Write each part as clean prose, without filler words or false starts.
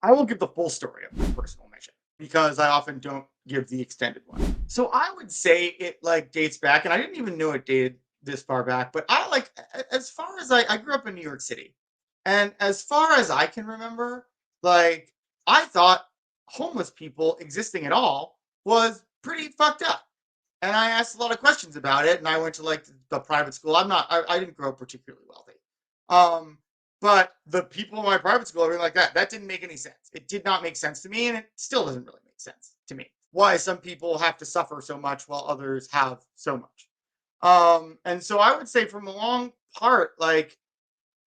I will give the full story of my personal mission because I often don't give the extended one. So I would say it like dates back, and I didn't even know it dated this far back, but I like as far as I grew up in New York City. And as far as I can remember, like I thought homeless people existing at all was pretty fucked up. And I asked a lot of questions about it, and I went to like the private school. I didn't grow up particularly wealthy. Um, but the people in my private school, everything like that, that didn't make any sense. It did not make sense to me, and it still doesn't really make sense to me. Why some people have to suffer so much while others have so much. And so I would say from a long part, like,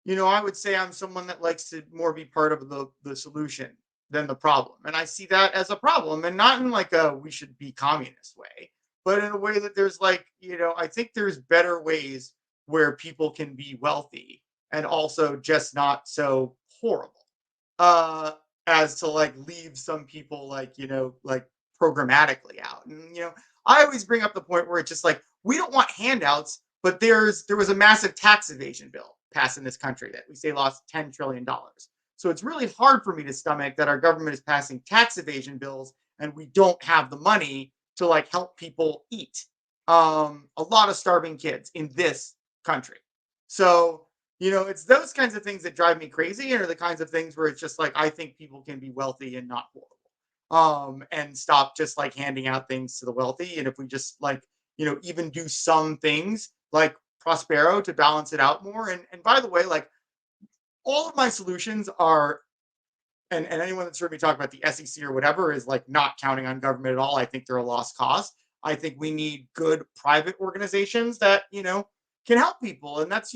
I would say I'm someone that likes to more be part of the solution than the problem. And I see that as a problem, and not in like a we should be communist way, but in a way that there's like, I think there's better ways where people can be wealthy and also just not so horrible. Uh as to like leave some people like, like programmatically out. And I always bring up the point where it's just like we don't want handouts, but there was a massive tax evasion bill passed in this country that we say lost $10 trillion. So it's really hard for me to stomach that our government is passing tax evasion bills and we don't have the money to like help people eat. A lot of starving kids in this country. So it's those kinds of things that drive me crazy and are the kinds of things where it's just like I think people can be wealthy and not horrible. And stop just like handing out things to the wealthy. And if we just like, even do some things like Prospero to balance it out more. And by the way, like all of my solutions are, and anyone that's heard me talk about the SEC or whatever is like not counting on government at all. I think they're a lost cause. I think we need good private organizations that, can help people. And that's,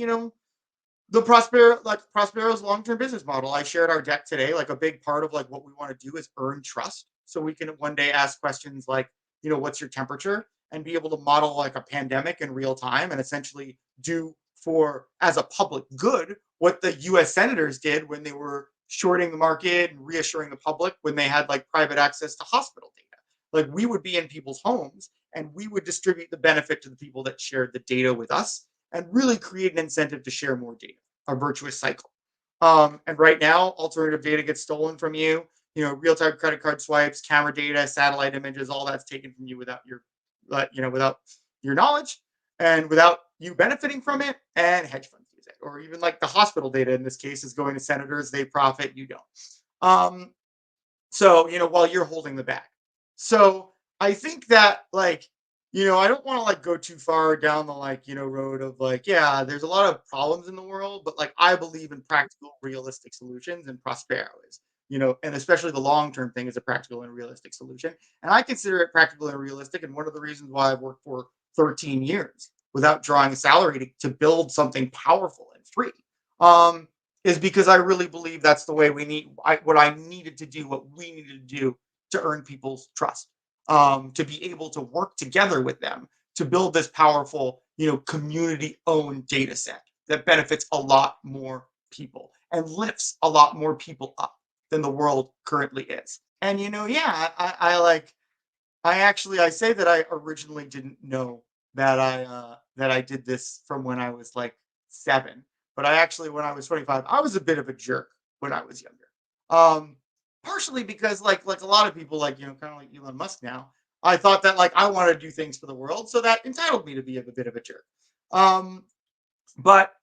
the Prospero's long-term business model. I shared our deck today. Like a big part of like what we want to do is earn trust. So we can one day ask questions like, what's your temperature? And be able to model like a pandemic in real time and essentially do for as a public good what the US senators did when they were shorting the market and reassuring the public when they had like private access to hospital data. Like we would be in people's homes and we would distribute the benefit to the people that shared the data with us and really create an incentive to share more data, a virtuous cycle. And right now, alternative data gets stolen from you. Real-time credit card swipes, camera data, satellite images, all that's taken from you without your knowledge and without you benefiting from it. And hedge funds use it, or even like the hospital data in this case is going to senators. They profit, you don't. Um, so, while you're holding the bag. So I think that like, I don't want to like go too far down the like, road of like, yeah, there's a lot of problems in the world, but like I believe in practical, realistic solutions and Prospero is, and especially the long-term thing is a practical and realistic solution. And I consider it practical and realistic. And one of the reasons why I've worked for 13 years without drawing a salary to build something powerful and free. Um, is because I really believe that's the way what I needed to do, what we needed to do to earn people's trust, to be able to work together with them to build this powerful, community owned data set that benefits a lot more people and lifts a lot more people up than the world currently is. And, yeah, I say that I originally didn't know that I did this from when I was like 7. But I actually, when I was 25, I was a bit of a jerk when I was younger. Um, Partially because like a lot of people, like kind of like Elon Musk now, I thought that like I wanted to do things for the world, so that entitled me to be a bit of a jerk. Um, but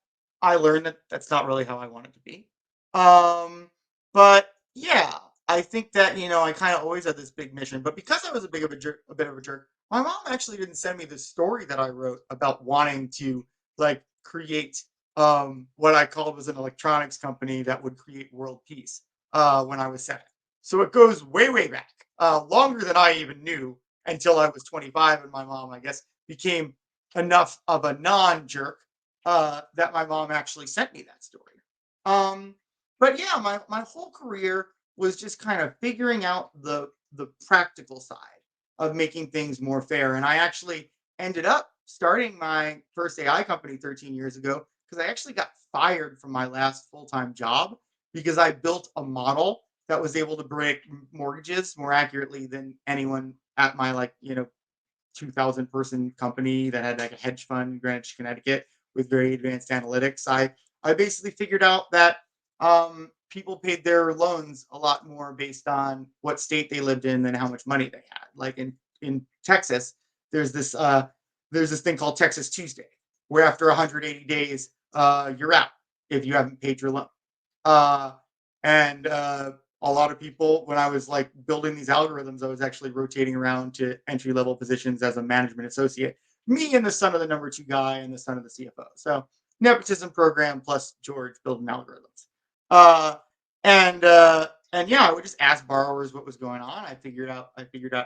I learned that that's not really how I want it to be. Um, but yeah, I think that I kind of always had this big mission. But because I was a bit of a jerk, my mom actually didn't send me the story that I wrote about wanting to like create what I called was an electronics company that would create world peace when I was 7. So it goes way back, longer than I even knew until I was 25, and my mom, I guess, became enough of a non jerk that my mom actually sent me that story. Um, but yeah, my whole career was just kind of figuring out the practical side of making things more fair. And I actually ended up starting my first AI company 13 years ago because I actually got fired from my last full-time job because I built a model that was able to break mortgages more accurately than anyone at my 2,000 person company that had like a hedge fund in Greenwich, Connecticut with very advanced analytics. I basically figured out that people paid their loans a lot more based on what state they lived in than how much money they had. Like in Texas, there's this there's this thing called Texas Tuesday, where after 180 days, you're out if you haven't paid your loan. Uh, and a lot of people, when I was like building these algorithms, I was actually rotating around to entry level positions as a management associate. Me and the son of the number two guy and the son of the CFO. So nepotism program plus George building algorithms. Uh, and yeah, I would just ask borrowers what was going on. I figured out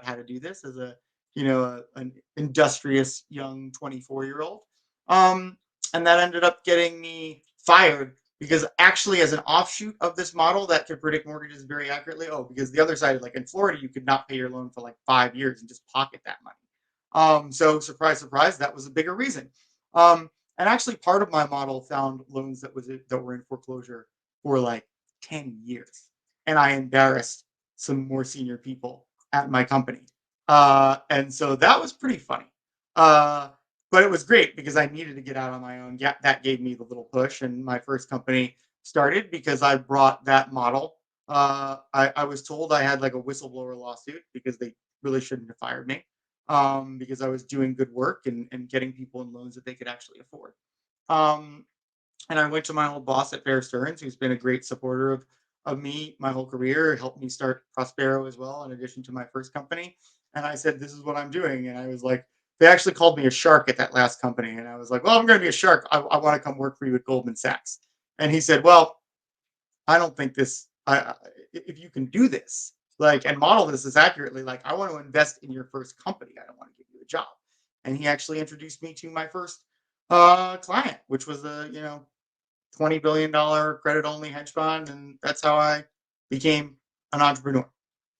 how to do this as a an industrious young 24-year-old. Um, and that ended up getting me fired because actually as an offshoot of this model that could predict mortgages very accurately, because the other side, like in Florida, you could not pay your loan for like 5 years and just pocket that money. So surprise, surprise, that was a bigger reason. And actually part of my model found loans that were in foreclosure for like 10 years. And I embarrassed some more senior people at my company. And so that was pretty funny. Uh, but it was great because I needed to get out on my own. Yeah, that gave me the little push, and my first company started because I brought that model. I was told I had like a whistleblower lawsuit because they really shouldn't have fired me because I was doing good work and getting people in loans that they could actually afford. Um, and I went to my old boss at Bear Stearns, who's been a great supporter of me my whole career, helped me start Prospero as well, in addition to my first company. And I said, "This is what I'm doing." And I was like, they actually called me a shark at that last company, and I was like, "Well, I'm going to be a shark. I want to come work for you at Goldman Sachs." And he said, "Well, I don't think this. If you can do this, like, and model this as accurately, like, I want to invest in your first company. I don't want to give you a job." And he actually introduced me to my first client, which was a $20 billion credit only hedge fund. And that's how I became an entrepreneur.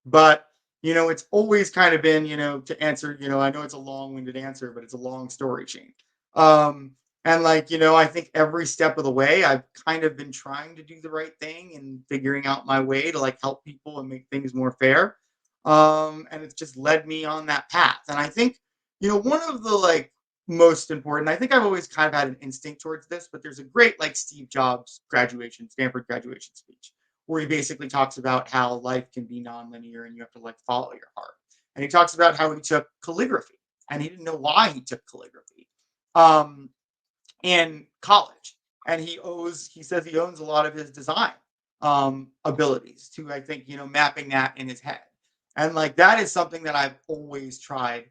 But, it's always kind of been, to answer, I know it's a long winded answer, but it's a long story chain. Um, and like, I think every step of the way, I've kind of been trying to do the right thing and figuring out my way to like help people and make things more fair. And it's just led me on that path. And I think, one of the like most important, I think I've always kind of had an instinct towards this, but there's a great like Steve Jobs Stanford graduation speech where he basically talks about how life can be nonlinear and you have to like follow your heart. And he talks about how he took calligraphy and he didn't know why he took calligraphy um, in college. And he says he owns a lot of his design abilities to, I think, mapping that in his head. And like that is something that I've always tried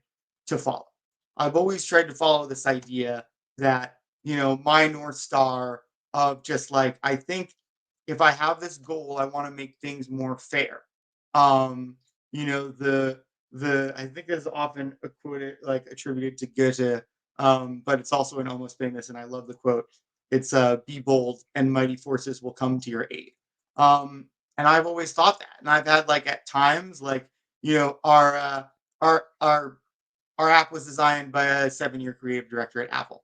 to follow. I've always tried to follow this idea that, my North Star of just like, I think if I have this goal, I want to make things more fair. Um, you know, the I think is often attributed to Goethe, but it's also an almost famous, and I love the quote. It's be bold and mighty forces will come to your aid. And I've always thought that. And I've had like at times like, you know, our our our app was designed by a 7-year creative director at Apple.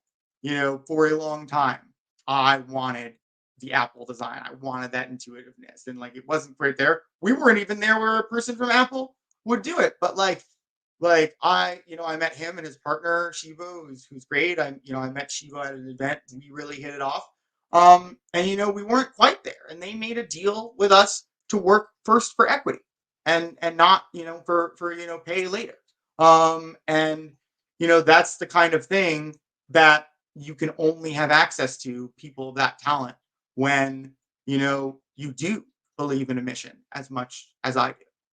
For a long time, I wanted the Apple design. I wanted that intuitiveness. And like it wasn't right there. We weren't even there where a person from Apple would do it. But I met him and his partner Shiva, who's great. I met Shiva at an event. We really hit it off. And we weren't quite there. And they made a deal with us to work first for equity and not, for pay later. And that's the kind of thing that you can only have access to people of that talent when you do believe in a mission as much as I do.